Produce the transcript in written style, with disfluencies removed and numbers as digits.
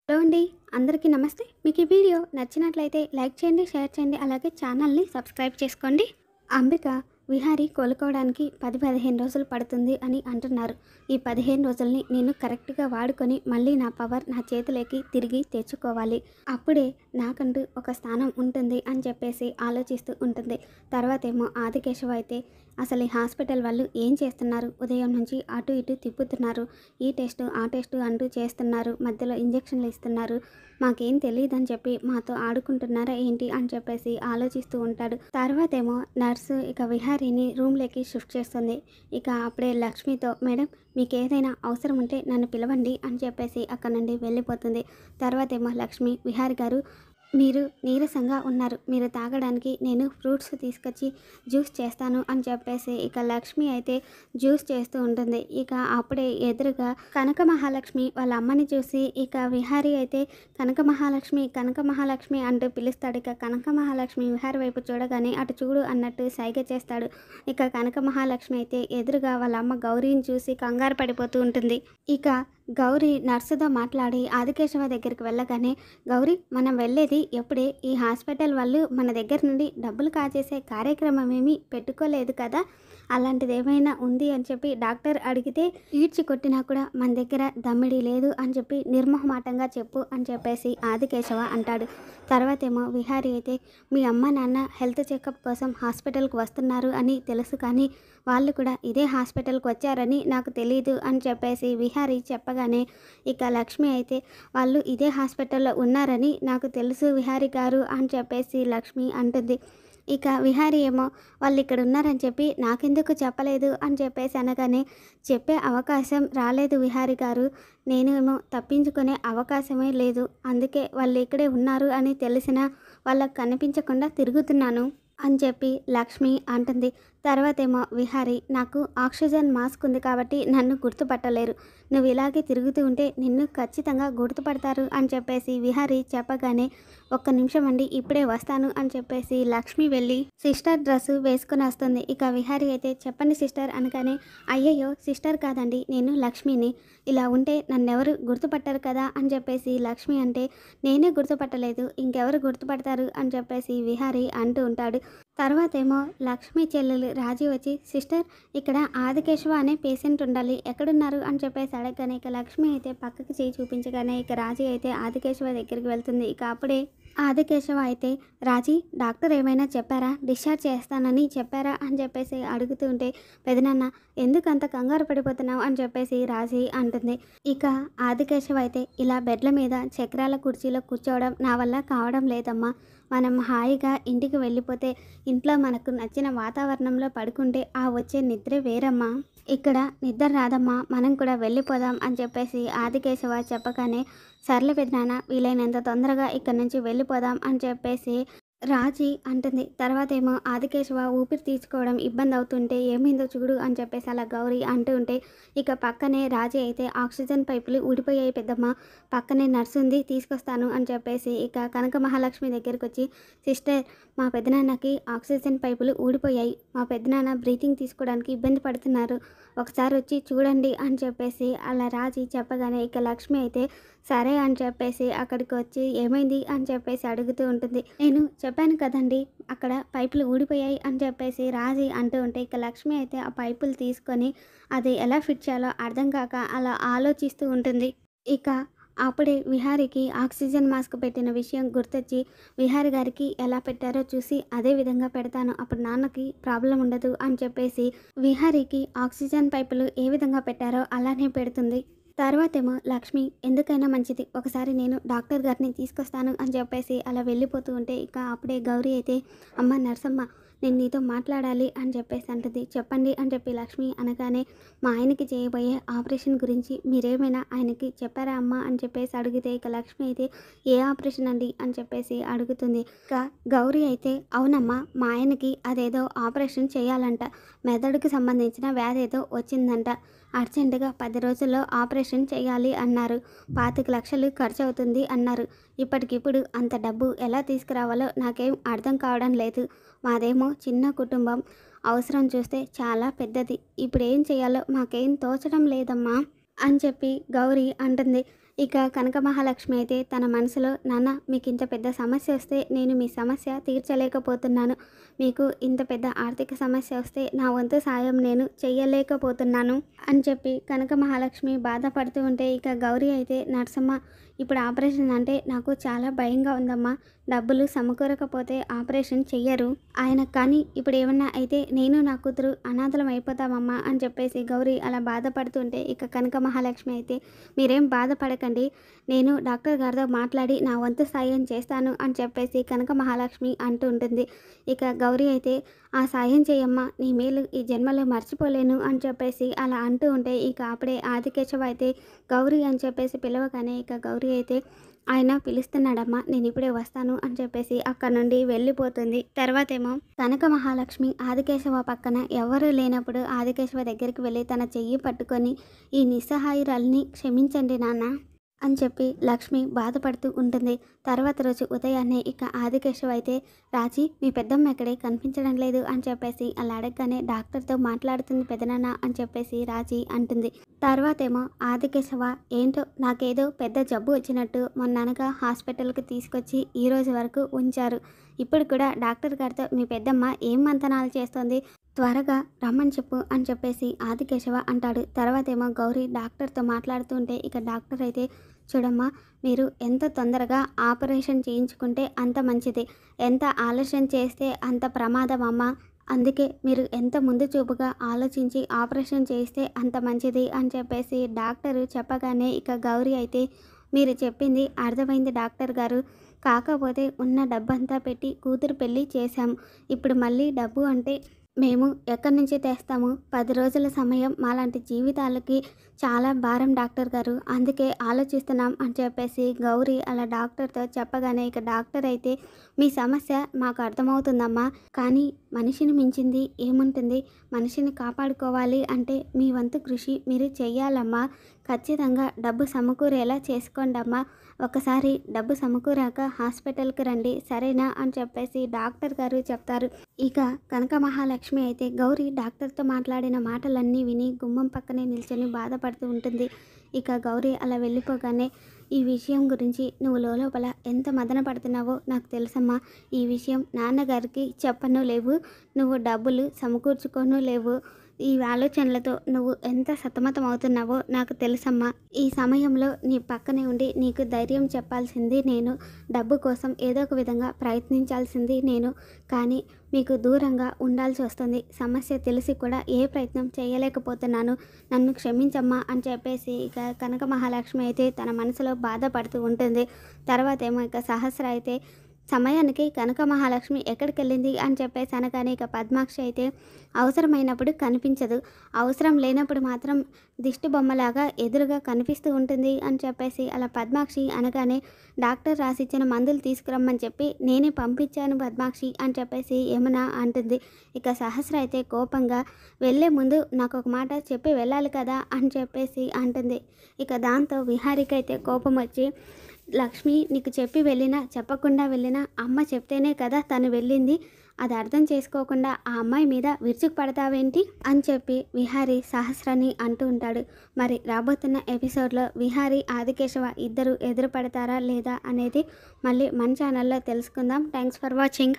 Hello అండి. అందరికీ నమస్తే. మీకు ఈ వీడియో నచ్చినట్లయితే లైక్ చేయండి, షేర్ చేయండి. అలాగే ఛానల్ని సబ్స్క్రైబ్ చేసుకోండి. అంబిక విహారీ కోలుకోవడానికి 10-15 రోజులు పడుతుంది అని అంటున్నారు. ఈ 15 రోజుల్ని నేను కరెక్ట్గా వాడుకొని మళ్ళీ నా పవర్ నా చేతిలోకి తిరిగి తెచ్చుకోవాలి. అప్పుడే నాకంటూ ఒక స్థానం ఉంటుంది అని చెప్పేసి ఆలోచిస్తూ ఉంటుంది. తర్వాతేమో ఆదికేశవ అయితే అసలు ఈ హాస్పిటల్ వాళ్ళు ఏం చేస్తున్నారు, ఉదయం నుంచి అటు ఇటు తిప్పుతున్నారు, ఈ టెస్టు ఆ టెస్టు అంటూ చేస్తున్నారు, మధ్యలో ఇంజెక్షన్లు ఇస్తున్నారు, మాకేం తెలియదని చెప్పి మాతో ఆడుకుంటున్నారా ఏంటి అని చెప్పేసి ఆలోచిస్తూ ఉంటాడు. తర్వాతేమో నర్సు ఇక విహారీని రూమ్లోకి షిఫ్ట్ చేస్తుంది. ఇక అప్పుడే లక్ష్మితో, మేడం మీకు ఏదైనా అవసరం ఉంటే నన్ను పిలవండి అని చెప్పేసి అక్కడ నుండి వెళ్ళిపోతుంది. తర్వాతేమో లక్ష్మి, విహారీ గారు మీరు నీరసంగా ఉన్నారు, మీరు తాగడానికి నేను ఫ్రూట్స్ తీసుకొచ్చి జ్యూస్ చేస్తాను అని చెప్పేసి ఇక లక్ష్మి అయితే జ్యూస్ చేస్తూ ఉంటుంది. ఇక అప్పుడే ఎదురుగా కనక మహాలక్ష్మి వాళ్ళ అమ్మని చూసి ఇక విహారీ అయితే కనక మహాలక్ష్మి కనక మహాలక్ష్మి అంటూ పిలుస్తాడు. ఇక కనక మహాలక్ష్మి విహారీ వైపు చూడగానే అటు చూడు అన్నట్టు సైగ చేస్తాడు. ఇక కనక మహాలక్ష్మి అయితే ఎదురుగా వాళ్ళ అమ్మ గౌరీని చూసి కంగారు పడిపోతూ ఉంటుంది. ఇక గౌరీ నర్సుతో మాట్లాడి ఆదికేశవ దగ్గరికి వెళ్ళగానే, గౌరీ మనం వెళ్ళేది ఎప్పుడే, ఈ హాస్పిటల్ వాళ్ళు మన దగ్గర నుండి డబ్బులు కాజేసే కార్యక్రమం ఏమీ పెట్టుకోలేదు కదా, అలాంటిది ఏమైనా ఉంది అని చెప్పి డాక్టర్ అడిగితే ఈడ్చి కొట్టినా కూడా మన దగ్గర దమ్మిడి లేదు అని చెప్పి నిర్మోహమాటంగా చెప్పు అని చెప్పేసి ఆదికేశవ అంటాడు. తర్వాతేమో విహారీ అయితే మీ అమ్మ నాన్న హెల్త్ చెకప్ కోసం హాస్పిటల్కి వస్తున్నారు అని తెలుసు, కానీ వాళ్ళు కూడా ఇదే హాస్పిటల్కి వచ్చారని నాకు తెలియదు అని చెప్పేసి విహారీ చెప్పగానే ఇక లక్ష్మి అయితే వాళ్ళు ఇదే హాస్పిటల్లో ఉన్నారని నాకు తెలుసు విహారీ గారు అని చెప్పేసి లక్ష్మి అంటుంది. ఇక విహారీ ఏమో వాళ్ళు ఇక్కడ ఉన్నారని చెప్పి నాకెందుకు చెప్పలేదు అని చెప్పేసి అనగానే, చెప్పే అవకాశం రాలేదు విహారీ గారు, నేనేమో తప్పించుకునే అవకాశమే లేదు, అందుకే వాళ్ళు ఇక్కడే ఉన్నారు అని తెలిసినా వాళ్ళకు కనిపించకుండా తిరుగుతున్నాను అని చెప్పి లక్ష్మి అంటుంది. తర్వాతేమో విహారీ, నాకు ఆక్సిజన్ మాస్క్ ఉంది కాబట్టి నన్ను గుర్తుపట్టలేరు, నువ్వు ఇలాగే తిరుగుతూ ఉంటే నిన్ను ఖచ్చితంగా గుర్తుపడతారు అని చెప్పేసి విహారీ చెప్పగానే, ఒక్క నిమిషం అండి ఇప్పుడే వస్తాను అని చెప్పేసి లక్ష్మి వెళ్ళి సిస్టర్ డ్రెస్సు వేసుకుని వస్తుంది. ఇక విహారీ అయితే చెప్పండి సిస్టర్ అనగానే, అయ్యయ్యో సిస్టర్ కాదండి నేను లక్ష్మిని, ఇలా ఉంటే నన్నెవరు గుర్తుపట్టారు కదా అని చెప్పేసి లక్ష్మి అంటే, నేనే గుర్తుపట్టలేదు ఇంకెవరు గుర్తుపడతారు అని చెప్పేసి విహారీ అంటూ ఉంటాడు. తర్వాతేమో లక్ష్మి చెల్లెలు రాజీ వచ్చి, సిస్టర్ ఇక్కడ ఆదికేశవ అనే పేషెంట్ ఉండాలి, ఎక్కడున్నారు అని చెప్పేసి అడగగానే ఇక లక్ష్మి అయితే పక్కకి చేయి చూపించగానే ఇక రాజీ అయితే ఆదికేశవ దగ్గరికి వెళ్తుంది. ఇక అప్పుడే ఆదికేశవ అయితే, రాజీ డాక్టర్ ఏమైనా చెప్పారా, డిశ్చార్జ్ చేస్తానని చెప్పారా అని చెప్పేసి అడుగుతూ ఉంటే, పెదనాన్న ఎందుకు అంత కంగారు పడిపోతున్నావు అని చెప్పేసి రాజీ అంటుంది. ఇక ఆదికేశవ అయితే, ఇలా బెడ్ల మీద చక్రాల కుర్చీలో కూర్చోవడం నా వల్ల కావడం లేదమ్మా, మనం హాయిగా ఇంటికి వెళ్ళిపోతే ఇంట్లో మనకు నచ్చిన వాతావరణంలో పడుకుంటే ఆ వచ్చే నిద్రే వేరమ్మా, ఇక్కడ నిద్ర రాదమ్మా, మనం కూడా వెళ్ళిపోదాం అని చెప్పేసి ఆదికేశవ చెప్పగానే, సర్లే పెదనాన్న వీలైనంత తొందరగా ఇక్కడి నుంచి వెళ్ళిపోదాం అని చెప్పేసి రాజీ అంటుంది. తర్వాతేమో ఆదికేశవ ఊపిరి తీసుకోవడం ఇబ్బంది అవుతుంటే ఏమైందో చూడు అని చెప్పేసి అలా గౌరీ అంటూ ఉంటే ఇక పక్కనే రాజీ అయితే, ఆక్సిజన్ పైపులు ఊడిపోయాయి పెద్దమ్మ, పక్కనే నర్సు ఉంది తీసుకొస్తాను అని చెప్పేసి ఇక కనక మహాలక్ష్మి దగ్గరికి వచ్చి, సిస్టర్ మా పెద్దనాన్నకి ఆక్సిజన్ పైపులు ఊడిపోయాయి, మా పెద్దనాన్న బ్రీతింగ్ తీసుకోవడానికి ఇబ్బంది పడుతున్నారు, ఒకసారి వచ్చి చూడండి అని చెప్పేసి అలా రాజీ చెప్పగానే ఇక లక్ష్మి అయితే సరే అని చెప్పేసి అక్కడికి వచ్చి ఏమైంది అని చెప్పేసి అడుగుతూ ఉంటుంది. నేను చెప్పాను కదండి అక్కడ పైపులు ఊడిపోయాయి అని చెప్పేసి రాజీ అంటూ ఉంటే ఇక లక్ష్మి అయితే ఆ పైపులు తీసుకొని అది ఎలా ఫిట్ చేయాలో అర్థం కాక అలా ఆలోచిస్తూ ఉంటుంది. ఇక అప్పుడే విహారీకి ఆక్సిజన్ మాస్క్ పెట్టిన విషయం గుర్తొచ్చి, విహారీ గారికి ఎలా పెట్టారో చూసి అదే విధంగా పెడతాను, అప్పుడు నాన్నకి ప్రాబ్లం ఉండదు అని చెప్పేసి విహారీకి ఆక్సిజన్ పైపులు ఏ విధంగా పెట్టారో అలానే పెడుతుంది. తర్వాతేమో లక్ష్మి ఎందుకైనా మంచిది ఒకసారి నేను డాక్టర్ గారిని తీసుకొస్తాను అని చెప్పేసి అలా వెళ్ళిపోతూ ఉంటే ఇక అప్పుడే గౌరీ అయితే, అమ్మ నర్సమ్మ నేను నీతో మాట్లాడాలి అని చెప్పేసి అంటుంది. చెప్పండి అని చెప్పి లక్ష్మి అనగానే, మా ఆయనకి చేయబోయే ఆపరేషన్ గురించి మీరేమైనా ఆయనకి చెప్పారా అమ్మ అని చెప్పేసి అడిగితే ఇక లక్ష్మి అయితే, ఏ ఆపరేషన్ అండి అని చెప్పేసి అడుగుతుంది. ఇక గౌరీ అయితే, అవునమ్మా మా ఆయనకి అదేదో ఆపరేషన్ చేయాలంట, మెదడుకు సంబంధించిన వ్యాధి ఏదో వచ్చిందంట, అర్జెంటుగా 10 రోజుల్లో ఆపరేషన్ చేయాలి అన్నారు, 25 లక్షలు ఖర్చు అవుతుంది అన్నారు, ఇప్పటికిప్పుడు అంత డబ్బు ఎలా తీసుకురావాలో నాకేం అర్థం కావడం లేదు, మాదేమో చిన్న కుటుంబం, అవసరం చూస్తే చాలా పెద్దది, ఇప్పుడు ఏం చేయాలో మాకేం తోచడం లేదమ్మా అని చెప్పి గౌరీ అంటుంది. ఇక కనక మహాలక్ష్మి అయితే తన మనసులో, నాన్న మీకు ఇంత పెద్ద సమస్య వస్తే నేను మీ సమస్య తీర్చలేకపోతున్నాను, మీకు ఇంత పెద్ద ఆర్థిక సమస్య వస్తే నా వంతు సాయం నేను చెయ్యలేకపోతున్నాను అని చెప్పి కనక మహాలక్ష్మి బాధపడుతూ ఉంటే, ఇక గౌరీ అయితే నర్సమ్మ ఇప్పుడు ఆపరేషన్ అంటే నాకు చాలా భయంగా ఉందమ్మా, డబ్బులు సమకూరకపోతే ఆపరేషన్ చెయ్యరు ఆయన, కానీ ఇప్పుడు ఏమన్నా అయితే నేను నా కూతురు అనాథలం అయిపోతామమ్మా అని చెప్పేసి గౌరీ అలా బాధపడుతుంటే, ఇక కనక మహాలక్ష్మి అయితే మీరేం బాధపడకండి, నేను డాక్టర్ గారితో మాట్లాడి నా వంతు సాయం చేస్తాను అని చెప్పేసి కనక మహాలక్ష్మి అంటూ ఉంటుంది. ఇక గౌరీ అయితే ఆ సాయం చేయమ్మా, నీ మేలు ఈ జన్మలో మర్చిపోలేను అని చెప్పేసి అలా అంటూ ఉంటే, ఇక అప్పుడే ఆదికేశవ అయితే గౌరీ అని చెప్పేసి పిలవగానే ఇక గౌరీ అయితే ఆయన పిలుస్తున్నాడమ్మా, నేను ఇప్పుడే వస్తాను అని చెప్పేసి అక్కడ నుండి వెళ్ళిపోతుంది. తర్వాతేమో కనక మహాలక్ష్మి ఆదికేశవ పక్కన ఎవరూ లేనప్పుడు ఆదికేశవ దగ్గరికి వెళ్ళి తన చెయ్యి పట్టుకొని ఈ నిస్సహాయురాల్ని క్షమించండి నాన్న అని చెప్పి లక్ష్మి బాధపడుతూ ఉంటుంది. తర్వాత రోజు ఉదయాన్నే ఇక ఆదికేశవ అయితే రాజీ మీ పెద్దమ్మ ఎక్కడే కనిపించడం లేదు అని చెప్పేసి అలా అడగగానే డాక్టర్తో మాట్లాడుతుంది పెదనాన్న అని చెప్పేసి రాజీ అంటుంది. తర్వాతేమో ఆదికేశవ ఏంటో నాకేదో పెద్ద జబ్బు వచ్చినట్టు మొన్ననగా హాస్పిటల్కి తీసుకొచ్చి ఈ రోజు వరకు ఉంచారు, ఇప్పుడు కూడా డాక్టర్ గారితో మీ పెద్దమ్మ ఏం మంతనాలు చేస్తోంది, త్వరగా రమ్మని చెప్పు అని చెప్పేసి ఆదికేశవ అంటాడు. తర్వాతేమో గౌరీ డాక్టర్తో మాట్లాడుతుంటే ఇక డాక్టర్ అయితే చూడమ్మా, మీరు ఎంత తొందరగా ఆపరేషన్ చేయించుకుంటే అంత మంచిది, ఎంత ఆలస్యం చేస్తే అంత ప్రమాదం అమ్మా, అందుకే మీరు ఎంత ముందు చూపుగా ఆలోచించి ఆపరేషన్ చేస్తే అంత మంచిది అని చెప్పేసి డాక్టరు చెప్పగానే ఇక గౌరీ అయితే మీరు చెప్పింది అర్థమైంది డాక్టర్ గారు, కాకపోతే ఉన్న డబ్బంతా పెట్టి కూతురు పెళ్ళి చేశాం, ఇప్పుడు మళ్ళీ డబ్బు అంటే మేము ఎక్కడి నుంచి తెస్తాము, 10 రోజుల సమయం మాలాంటి జీవితాలకి చాలా భారం డాక్టర్ గారు, అందుకే ఆలోచిస్తున్నాం అని చెప్పేసి గౌరీ అలా డాక్టర్తో చెప్పగానే ఇక డాక్టర్ అయితే మీ సమస్య మాకు అర్థమవుతుందమ్మా, కానీ మనిషిని మించింది ఏముంటుంది, మనిషిని కాపాడుకోవాలి అంటే మీ వంతు కృషి మీరు చెయ్యాలమ్మా, ఖచ్చితంగా డబ్బు సమకూరేలా చేసుకోండి అమ్మా, ఒకసారి డబ్బు సమకూరాక హాస్పిటల్కి రండి సరేనా అని చెప్పేసి డాక్టర్ గారు చెప్తారు. ఇక కనక మహాలక్ష్మి అయితే గౌరీ డాక్టర్తో మాట్లాడిన మాటలన్నీ విని గుమ్మం పక్కనే నిల్చొని బాధపడుతూ ఉంటుంది. ఇక గౌరీ అలా వెళ్ళిపోగానే ఈ విషయం గురించి నువ్వు లోపల ఎంత మదన పడుతున్నావో నాకు తెలుసమ్మా, ఈ విషయం నాన్నగారికి చెప్పను లేవు, నువ్వు డబ్బులు సమకూర్చుకోను లేవు, ఈ ఆలోచనలతో నువ్వు ఎంత సతమతం అవుతున్నావో నాకు తెలుసమ్మా, ఈ సమయంలో నీ పక్కనే ఉండి నీకు ధైర్యం చెప్పాల్సింది నేను, డబ్బు కోసం ఏదో ఒక విధంగా ప్రయత్నించాల్సింది నేను, కానీ మీకు దూరంగా ఉండాల్సి వస్తుంది, సమస్య తెలిసి కూడా ఏ ప్రయత్నం చేయలేకపోతున్నాను, నన్ను క్షమించమ్మా అని చెప్పేసి ఇక కనక మహాలక్ష్మి అయితే తన మనసులో బాధపడుతూ ఉంటుంది. తర్వాత ఏమో ఇక సహస్ర అయితే సమయానికి కనక మహాలక్ష్మి ఎక్కడికి వెళ్ళింది అని చెప్పేసి అనగానే ఇక పద్మాక్షి అయితే అవసరమైనప్పుడు కనిపించదు, అవసరం లేనప్పుడు మాత్రం దిష్టి బొమ్మలాగా ఎదురుగా కనిపిస్తూ ఉంటుంది అని చెప్పేసి అలా పద్మాక్షి అనగానే డాక్టర్ రాసిచ్చిన మందులు తీసుకురమ్మని చెప్పి నేనే పంపించాను పద్మాక్షి అని చెప్పేసి యమున అంటుంది. ఇక సహస్ర అయితే కోపంగా వెళ్ళే ముందు నాకు ఒక మాట చెప్పి వెళ్ళాలి కదా అని చెప్పేసి అంటుంది. ఇక దాంతో విహారికి అయితే కోపం వచ్చి లక్ష్మి నీకు చెప్పి వెళ్ళినా చెప్పకుండా వెళ్ళినా అమ్మ చెప్తేనే కదా తను వెళ్ళింది, అది అర్థం చేసుకోకుండా ఆ అమ్మాయి మీద విరుచుకు పడతావేంటి అని చెప్పి విహారీ సహస్రాన్ని అంటూ ఉంటాడు. మరి రాబోతున్న ఎపిసోడ్లో విహారీ ఆదికేశవ ఇద్దరు ఎదురు పడతారా లేదా అనేది మళ్ళీ మన ఛానల్లో తెలుసుకుందాం. Thanks for watching.